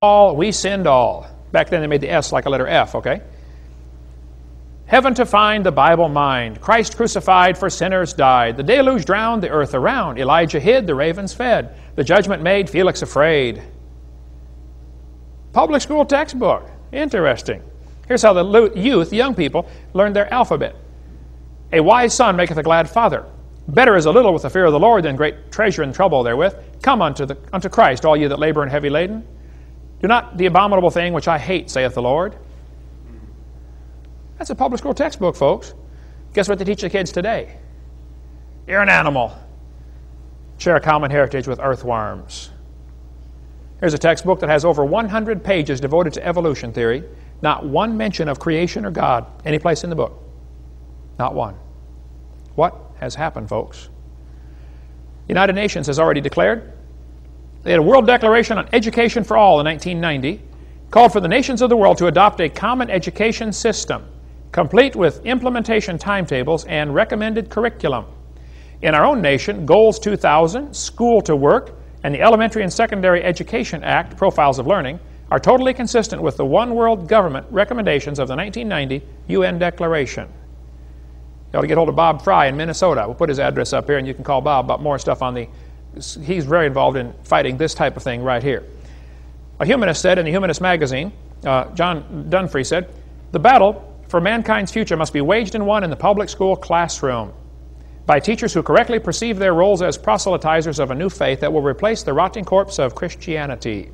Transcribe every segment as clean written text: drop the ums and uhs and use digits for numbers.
all, we sinned all. Back then they made the S like a letter F, okay? Heaven to find, the Bible mind. Christ crucified, for sinners died. The deluge drowned, the earth around. Elijah hid, the ravens fed. The judgment made, Felix afraid. Public school textbook. Interesting. Here's how the youth, young people, learned their alphabet. A wise son maketh a glad father. Better is a little with the fear of the Lord than great treasure and trouble therewith. Come unto Christ, all ye that labor and heavy laden. Do not the abominable thing which I hate, saith the Lord. That's a public school textbook, folks. Guess what they teach the kids today? You're an animal. Share a common heritage with earthworms. Here's a textbook that has over 100 pages devoted to evolution theory. Not one mention of creation or God any place in the book. Not one. What has happened, folks? The United Nations has already declared. They had a World Declaration on Education for All in 1990, called for the nations of the world to adopt a common education system, complete with implementation timetables and recommended curriculum. In our own nation, Goals 2000, School to Work, and the Elementary and Secondary Education Act, Profiles of Learning, are totally consistent with the One World Government recommendations of the 1990 UN Declaration. You ought to get hold of Bob Fry in Minnesota. We'll put his address up here, and you can call Bob about more stuff on the... He's very involved in fighting this type of thing right here. A humanist said in the Humanist magazine, John Dunfree said, the battle for mankind's future must be waged and won in the public school classroom by teachers who correctly perceive their roles as proselytizers of a new faith that will replace the rotting corpse of Christianity.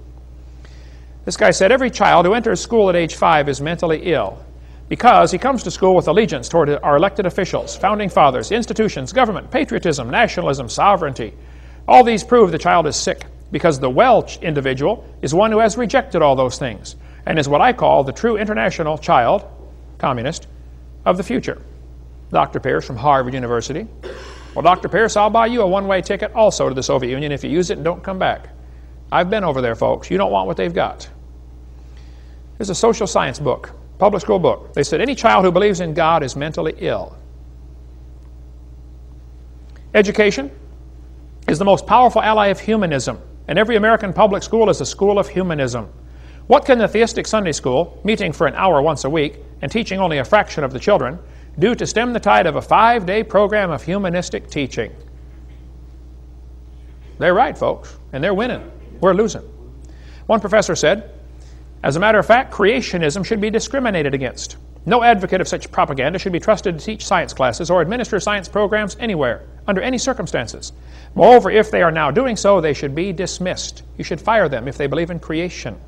This guy said every child who enters school at age 5 is mentally ill because he comes to school with allegiance toward our elected officials, founding fathers, institutions, government, patriotism, nationalism, sovereignty. All these prove the child is sick because the well individual is one who has rejected all those things and is what I call the true international child, communist, of the future. Dr. Pierce from Harvard University. Well, Dr. Pierce, I'll buy you a one-way ticket also to the Soviet Union if you use it and don't come back. I've been over there, folks. You don't want what they've got. Here's a social science book, public school book. They said any child who believes in God is mentally ill. Education is the most powerful ally of humanism, and every American public school is a school of humanism. What can the theistic Sunday school, meeting for an hour once a week and teaching only a fraction of the children, do to stem the tide of a 5-day program of humanistic teaching? They're right, folks, and they're winning. We're losing. One professor said, as a matter of fact, creationism should be discriminated against. No advocate of such propaganda should be trusted to teach science classes or administer science programs anywhere, under any circumstances. Moreover, if they are now doing so, they should be dismissed. You should fire them if they believe in creation.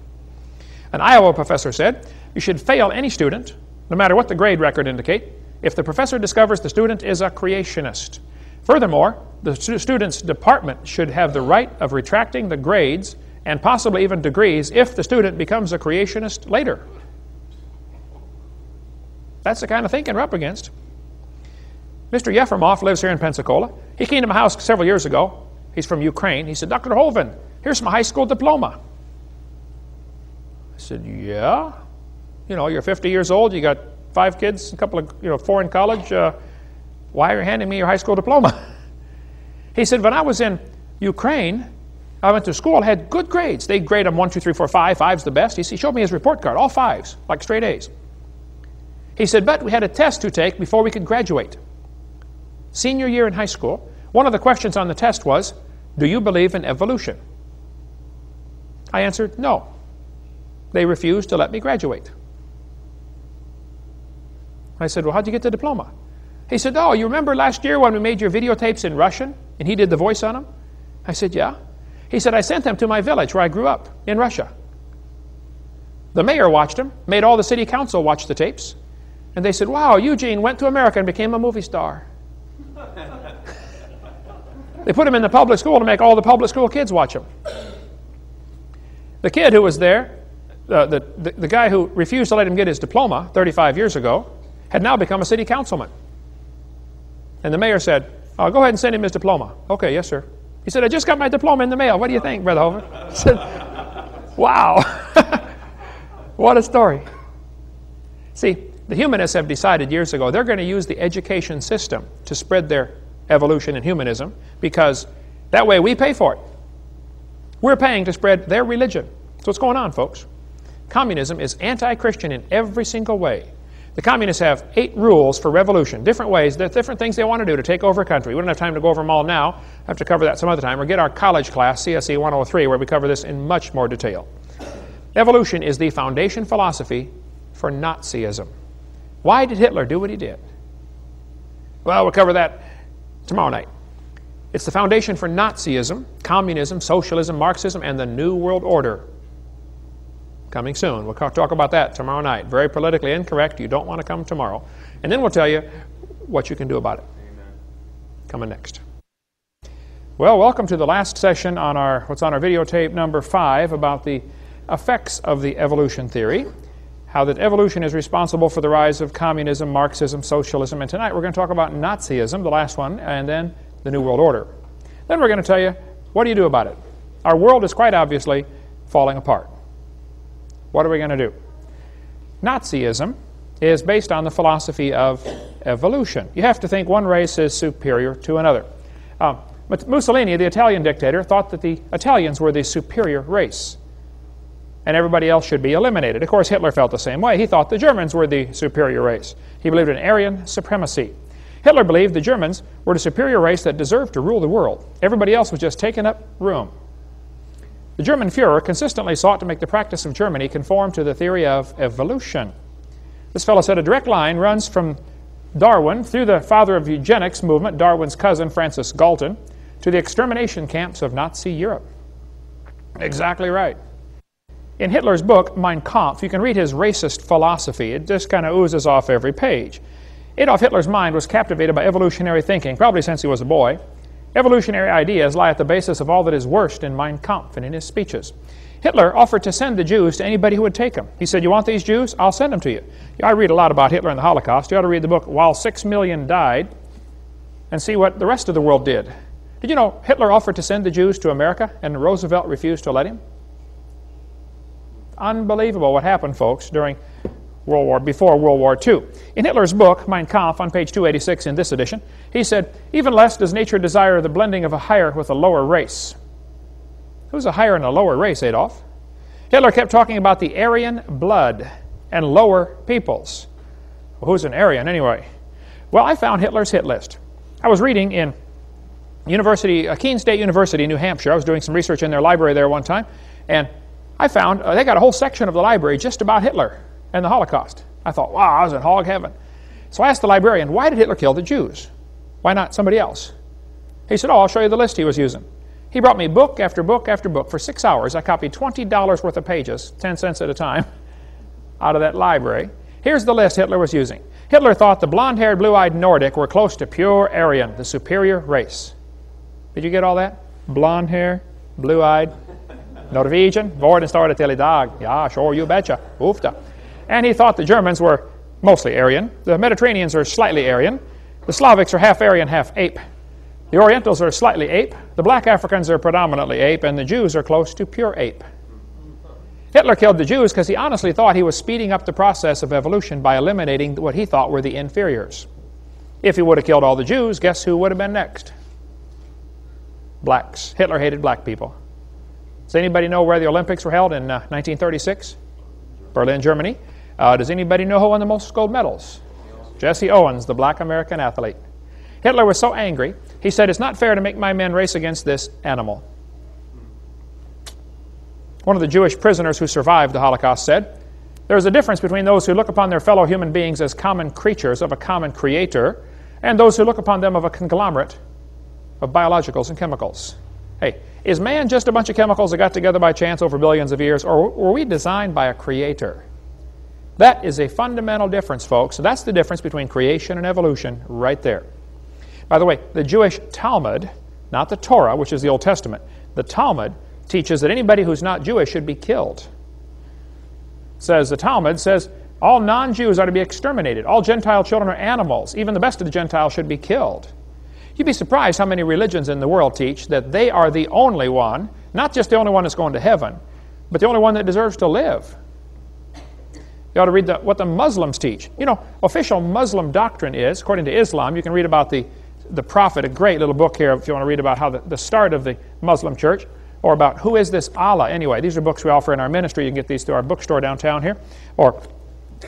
An Iowa professor said, you should fail any student, no matter what the grade record indicate, if the professor discovers the student is a creationist. Furthermore, the student's department should have the right of retracting the grades and possibly even degrees if the student becomes a creationist later. That's the kind of thinking we're up against. Mr. Yefremov lives here in Pensacola. He came to my house several years ago. He's from Ukraine. He said, Dr. Holvin, here's my high school diploma. I said, yeah? You know, you're 50 years old, you got 5 kids, a couple of, 4 in college. Why are you handing me your high school diploma? He said, when I was in Ukraine, I went to school, had good grades. They grade them 1, 2, 3, 4, 5. 5's the best. He showed me his report card, all 5s, like straight A's. He said, but we had a test to take before we could graduate. Senior year in high school, one of the questions on the test was, do you believe in evolution? I answered, no. They refused to let me graduate. I said, well, how'd you get the diploma? He said, oh, you remember last year when we made your videotapes in Russian and he did the voice on them? I said, yeah. He said, I sent them to my village where I grew up in Russia. The mayor watched them, made all the city council watch the tapes, and they said, wow, Eugene went to America and became a movie star. They put him in the public school to make all the public school kids watch him. The kid who was there, the guy who refused to let him get his diploma 35 years ago, had now become a city councilman. And the mayor said, go ahead and send him his diploma. Okay, yes, sir. He said, I just got my diploma in the mail. What do you think, Brother Hover? I said, wow. What a story. See, the humanists have decided years ago they're going to use the education system to spread their evolution and humanism because that way we pay for it. We're paying to spread their religion. So what's going on, folks? Communism is anti-Christian in every single way. The communists have 8 rules for revolution, different ways, different things they want to do to take over a country. We don't have time to go over them all now. I have to cover that some other time. Or get our college class, CSE 103, where we cover this in much more detail. Evolution is the foundation philosophy for Nazism. Why did Hitler do what he did? Well, we'll cover that tomorrow night. It's the foundation for Nazism, communism, socialism, Marxism, and the New World Order. Coming soon. We'll talk about that tomorrow night. Very politically incorrect. You don't want to come tomorrow. And then we'll tell you what you can do about it. Amen. Coming next. Well, welcome to the last session on what's on our videotape number 5 about the effects of the evolution theory, how that evolution is responsible for the rise of communism, Marxism, socialism, and tonight we're going to talk about Nazism, the last one, and then the New World Order. Then we're going to tell you, what do you do about it? Our world is quite obviously falling apart. What are we going to do? Nazism is based on the philosophy of evolution. You have to think one race is superior to another. Mussolini, the Italian dictator, thought that the Italians were the superior race, and everybody else should be eliminated. Of course, Hitler felt the same way. He thought the Germans were the superior race. He believed in Aryan supremacy. Hitler believed the Germans were the superior race that deserved to rule the world. Everybody else was just taking up room. The German Führer consistently sought to make the practice of Germany conform to the theory of evolution. This fellow said a direct line runs from Darwin through the father of eugenics movement, Darwin's cousin Francis Galton, to the extermination camps of Nazi Europe. Exactly right. In Hitler's book, Mein Kampf, you can read his racist philosophy. It just kind of oozes off every page. Adolf Hitler's mind was captivated by evolutionary thinking, probably since he was a boy. Evolutionary ideas lie at the basis of all that is worst in Mein Kampf and in his speeches. Hitler offered to send the Jews to anybody who would take them. He said, you want these Jews? I'll send them to you. I read a lot about Hitler and the Holocaust. You ought to read the book While 6 Million Died and see what the rest of the world did. Did you know Hitler offered to send the Jews to America and Roosevelt refused to let him? Unbelievable what happened, folks, during before World War II. In Hitler's book, Mein Kampf, on page 286 in this edition, he said, even less does nature desire the blending of a higher with a lower race. Who's a higher and a lower race, Adolf? Hitler kept talking about the Aryan blood and lower peoples. Well, who's an Aryan anyway? Well, I found Hitler's hit list. I was reading in Keene State University, New Hampshire. I was doing some research in their library there one time, and I found they got a whole section of the library just about Hitler and the Holocaust. I thought, wow, I was in hog heaven. So I asked the librarian, why did Hitler kill the Jews? Why not somebody else? He said, I'll show you the list he was using. He brought me book after book after book. For 6 hours, I copied $20 worth of pages, 10 cents at a time, out of that library. Here's the list Hitler was using. Hitler thought the blonde-haired, blue-eyed Nordic were close to pure Aryan, the superior race. Did you get all that? Blonde hair, blue-eyed, Norwegian, Vorden started till i dag. Ja, sure, you betcha. Oofta. And he thought the Germans were mostly Aryan. The Mediterraneans are slightly Aryan. The Slavics are half Aryan, half ape. The Orientals are slightly ape. The black Africans are predominantly ape. And the Jews are close to pure ape. Hitler killed the Jews because he honestly thought he was speeding up the process of evolution by eliminating what he thought were the inferiors. If he would have killed all the Jews, guess who would have been next? Blacks. Hitler hated black people. Does anybody know where the Olympics were held in 1936? Berlin, Germany. Does anybody know who won the most gold medals? Jesse Owens, the black American athlete. Hitler was so angry, he said, it's not fair to make my men race against this animal. One of the Jewish prisoners who survived the Holocaust said, there is a difference between those who look upon their fellow human beings as common creatures of a common creator and those who look upon them of a conglomerate of biologicals and chemicals. Hey, is man just a bunch of chemicals that got together by chance over billions of years, or were we designed by a creator? That is a fundamental difference, folks. So that's the difference between creation and evolution right there. By the way, the Jewish Talmud, not the Torah, which is the Old Testament, the Talmud teaches that anybody who's not Jewish should be killed. The Talmud says all non-Jews are to be exterminated. All Gentile children are animals. Even the best of the Gentiles should be killed. You'd be surprised how many religions in the world teach that they are the only one, not just the only one that's going to heaven, but the only one that deserves to live. You ought to read what the Muslims teach. You know, official Muslim doctrine is, according to Islam, you can read about the Prophet, a great little book here if you want to read about how the start of the Muslim church. or about who is this Allah anyway. These are books we offer in our ministry. You can get these through our bookstore downtown here. Or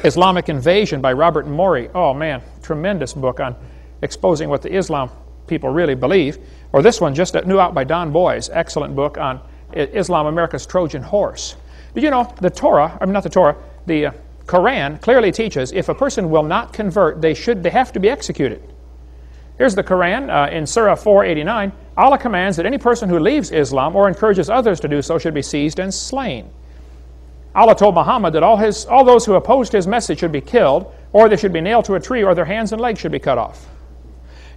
Islamic Invasion by Robert Morey. Oh man, tremendous book on exposing what the Islam people really believe. Or this one just new out by Don Boys, excellent book on Islam, America's Trojan Horse. Did you know the Torah, I mean not the Torah, the Quran clearly teaches if a person will not convert, they have to be executed. Here's the Quran in Surah 489. Allah commands that any person who leaves Islam or encourages others to do so should be seized and slain. Allah told Muhammad that all those who opposed his message should be killed, or they should be nailed to a tree, or their hands and legs should be cut off.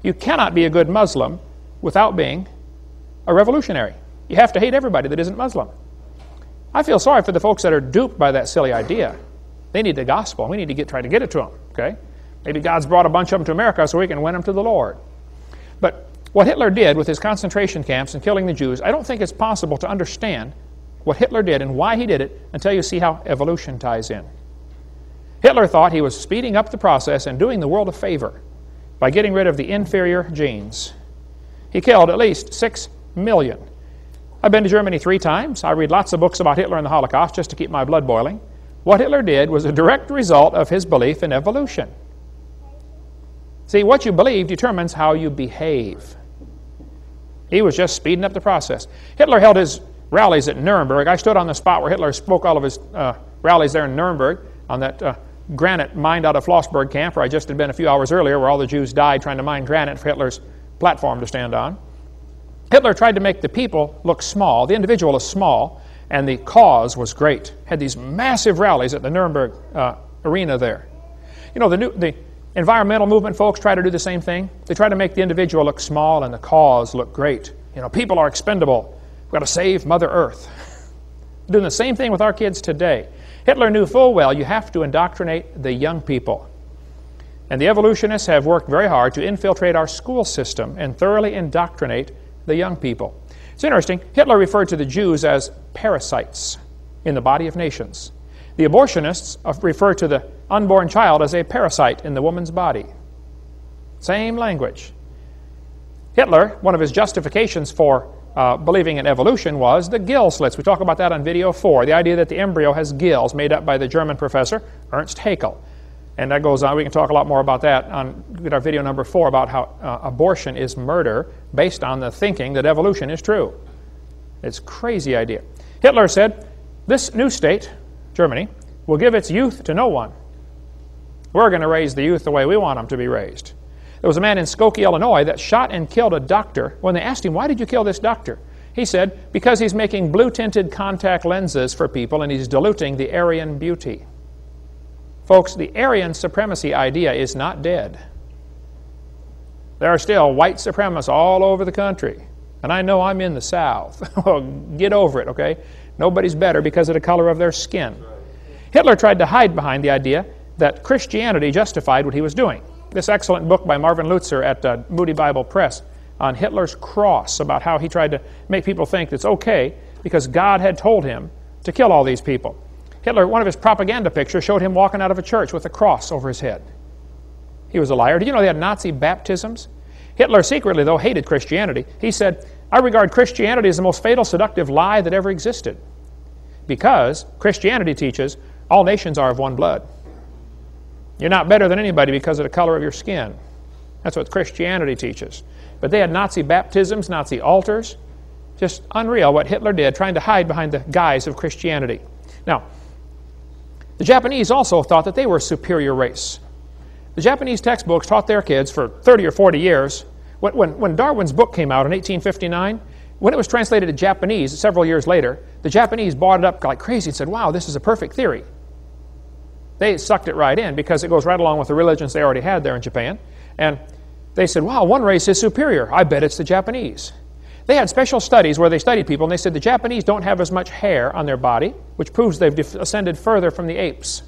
You cannot be a good Muslim without being a revolutionary. You have to hate everybody that isn't Muslim. I feel sorry for the folks that are duped by that silly idea. They need the gospel. We need to try to get it to them. Okay? Maybe God's brought a bunch of them to America so we can win them to the Lord. But what Hitler did with his concentration camps and killing the Jews, I don't think it's possible to understand what Hitler did and why he did it until you see how evolution ties in. Hitler thought he was speeding up the process and doing the world a favor by getting rid of the inferior genes. He killed at least 6 million. I've been to Germany 3 times. I read lots of books about Hitler and the Holocaust just to keep my blood boiling. What Hitler did was a direct result of his belief in evolution. See, what you believe determines how you behave. He was just speeding up the process. Hitler held his rallies at Nuremberg. I stood on the spot where Hitler spoke all of his rallies there in Nuremberg on that granite mined out of Flossburg camp where I just had been a few hours earlier, where all the Jews died trying to mine granite for Hitler's platform to stand on. Hitler tried to make the people look small. The individual is small, and the cause was great. Had these massive rallies at the Nuremberg arena there. You know, the environmental movement folks try to do the same thing. They try to make the individual look small and the cause look great. You know, people are expendable. We've got to save Mother Earth. Doing the same thing with our kids today. Hitler knew full well you have to indoctrinate the young people. And the evolutionists have worked very hard to infiltrate our school system and thoroughly indoctrinate the young people. It's interesting, Hitler referred to the Jews as parasites in the body of nations. The abortionists refer to the unborn child as a parasite in the woman's body. Same language. Hitler, one of his justifications for believing in evolution was the gill slits. We talk about that on video 4, the idea that the embryo has gills made up by the German professor Ernst Haeckel. And that goes on. We can talk a lot more about that on our video number 4 about how abortion is murder based on the thinking that evolution is true. It's a crazy idea. Hitler said, this new state, Germany, will give its youth to no one. We're going to raise the youth the way we want them to be raised. There was a man in Skokie, Illinois that shot and killed a doctor. When they asked him, why did you kill this doctor? He said, because he's making blue-tinted contact lenses for people and he's diluting the Aryan beauty. Folks, the Aryan supremacy idea is not dead. There are still white supremacists all over the country. And I know I'm in the South. Well, get over it, okay? Nobody's better because of the color of their skin. Hitler tried to hide behind the idea that Christianity justified what he was doing. This excellent book by Marvin Lutzer at Moody Bible Press on Hitler's cross, about how he tried to make people think it's okay because God had told him to kill all these people. Hitler, one of his propaganda pictures showed him walking out of a church with a cross over his head. He was a liar. Did you know they had Nazi baptisms? Hitler secretly, though, hated Christianity. He said, I regard Christianity as the most fatal, seductive lie that ever existed, because Christianity teaches all nations are of one blood. You're not better than anybody because of the color of your skin. That's what Christianity teaches. But they had Nazi baptisms, Nazi altars. Just unreal what Hitler did, trying to hide behind the guise of Christianity. Now, the Japanese also thought that they were a superior race. The Japanese textbooks taught their kids for 30 or 40 years. When Darwin's book came out in 1859, when it was translated to Japanese several years later, the Japanese bought it up like crazy and said, wow, this is a perfect theory. They sucked it right in because it goes right along with the religions they already had there in Japan. And they said, wow, one race is superior. I bet it's the Japanese. They had special studies where they studied people, and they said the Japanese don't have as much hair on their body, which proves they've ascended further from the apes.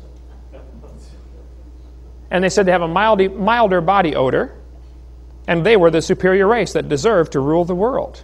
And they said they have a milder body odor, and they were the superior race that deserved to rule the world.